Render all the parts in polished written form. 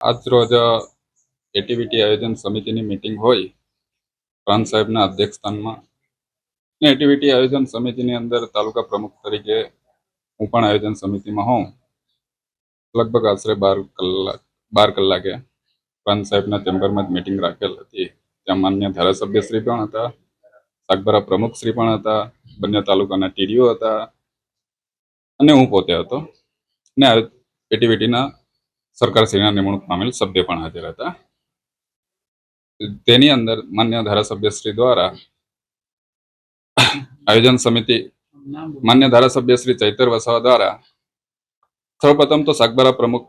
આજ રોજ એટીવીટી આયોજન સમિતિની મીટિંગ હોય પ્રાંત સાહેબના અધ્યક્ષસ્થાનમાં. એટીવીટી આયોજન સમિતિની અંદર તાલુકા પ્રમુખ તરીકે હું પણ આયોજન સમિતિમાં હોઉં. લગભગ આશરે 12 કલાકે પ્રાંત સાહેબના ચેમ્બરમાં જ મીટિંગ રાખેલ હતી. ત્યાં માન્ય ધારાસભ્યશ્રી પણ હતા, સાગબારા પ્રમુખશ્રી પણ હતા, બંને તાલુકાના ટીડીઓ હતા અને હું પોતે હતો. ને એટીવીટીના સરકારશ્રીના નિમણૂક પામેલ સભ્ય પણ હાજર હતા. તેની અંદર માન્ય ધારાસભ્યશ્રી દ્વારા આયોજન સમિતિ માન્ય ધારાસભ્ય શ્રી ચૈતર વસાવા દ્વારા સૌપ્રથમ તો સાગબારા પ્રમુખ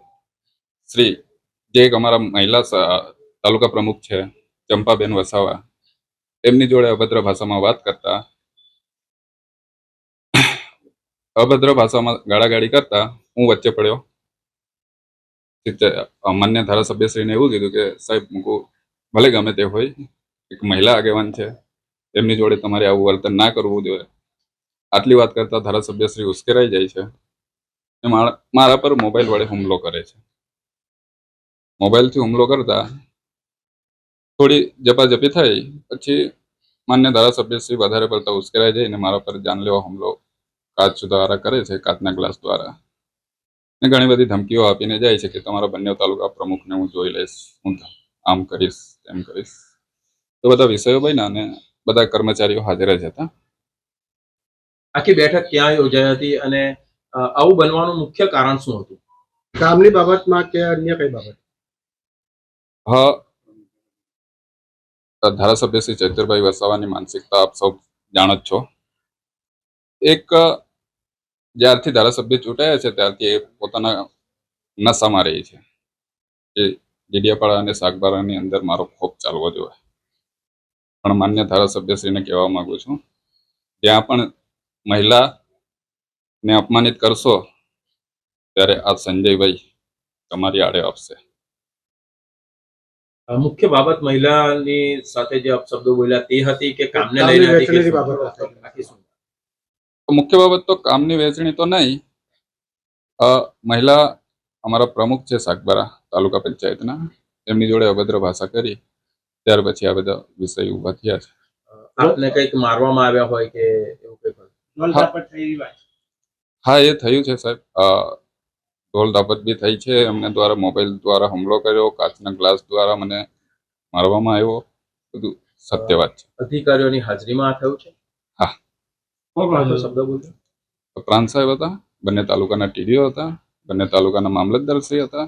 શ્રી જે એક અમારા મહિલા તાલુકા પ્રમુખ છે ચંપાબેન વસાવા, એમની જોડે અભદ્ર ભાષામાં વાત કરતા, અભદ્ર ભાષામાં ગાળાગાળી કરતા હું વચ્ચે પડ્યો. માન્ય ધારાસભ્યશ્રીને એવું કીધું કે સાહેબ મૂકું, ભલે ગમે તે હોય, એક મહિલા આગેવાન છે, એમની જોડે તમારે આવું વર્તન ના કરવું જોઈએ. આટલી વાત કરતા ધારાસભ્યશ્રી ઉશ્કેરાઈ જાય છે. મારા પર મોબાઈલ વડે હુમલો કરે છે. મોબાઈલથી હુમલો કરતા થોડી ઝપાઝપી થઈ. પછી માન્ય ધારાસભ્યશ્રી વધારે પડતા ઉશ્કેરાઈ જઈને મારા પર જાનલેવા હુમલો કાચ દ્વારા કરે છે, કાચના ગ્લાસ દ્વારા. ને ઘણી બધી ધમકીઓ આપીને જાય છે કે તમારા બંને તાલુકા પ્રમુખને હું જોઈ લઈશ, હું આમ કરીશ, તેમ કરીશ. તો બધા વિષયો બન્યા અને બધા કર્મચારીઓ હાજર જ હતા. આખી બેઠક ક્યાં યોજાઈ હતી અને આવું બનવાનું મુખ્ય કારણ શું હતું? કામની બાબતમાં કે અન્ય કઈ બાબત? હા, ધારાસભ્ય શ્રી ચૈતરભાઈ વસાવાની માનસિકતા આપ સૌ જાણો જ છો. એક જ્યારથી ધારાસભ્ય ચૂંટાયા છે ત્યારથી એ પોતાના નશામાં રહી છે. એ ડેડિયાપાડા અને સાગબારાની અંદર મારો ખોફ ચાલવો જોઈએ. પણ માન્ય ધારાસભ્યશ્રીને કહેવા માંગુ છું, ત્યાં પણ મહિલાને અપમાનિત કરશો ત્યારે આ સંજયભાઈ તમારી આડે આપશે. મુખ્ય બાબત મહિલાની સાથે જે અપશબ્દો બોલ્યા તે હતી કે કામને લઈને હતી કે બાબત? મુખ્ય બાબત તો કામની વહેંચણી તો નહીં. મહિલા અમારા પ્રમુખ છે સાગબારા તાલુકા પંચાયતના, એમની જોડે અભદ્ર ભાષા કરી, ત્યાર પછી આ બધા વિષય ઉભા થયા છે. આપને કંઈક મારવામાં આવ્યા હોય કે એવું કંઈક? હા, એ થયું છે સાહેબ. ઢોલ દાપત બી થઈ છે. એમને દ્વારા મોબાઈલ દ્વારા હુમલો કર્યો, કાચના ગ્લાસ દ્વારા મને મારવામાં આવ્યો. બધું સત્ય વાત છે. અધિકારીઓની હાજરીમાં આ થયું છે? હા. શબ્દ બોલ્યો? પ્રાંત સાહેબ હતા, બંને તાલુકાના ટીડીઓ હતા, બંને તાલુકાના મામલતદારશ્રી હતા,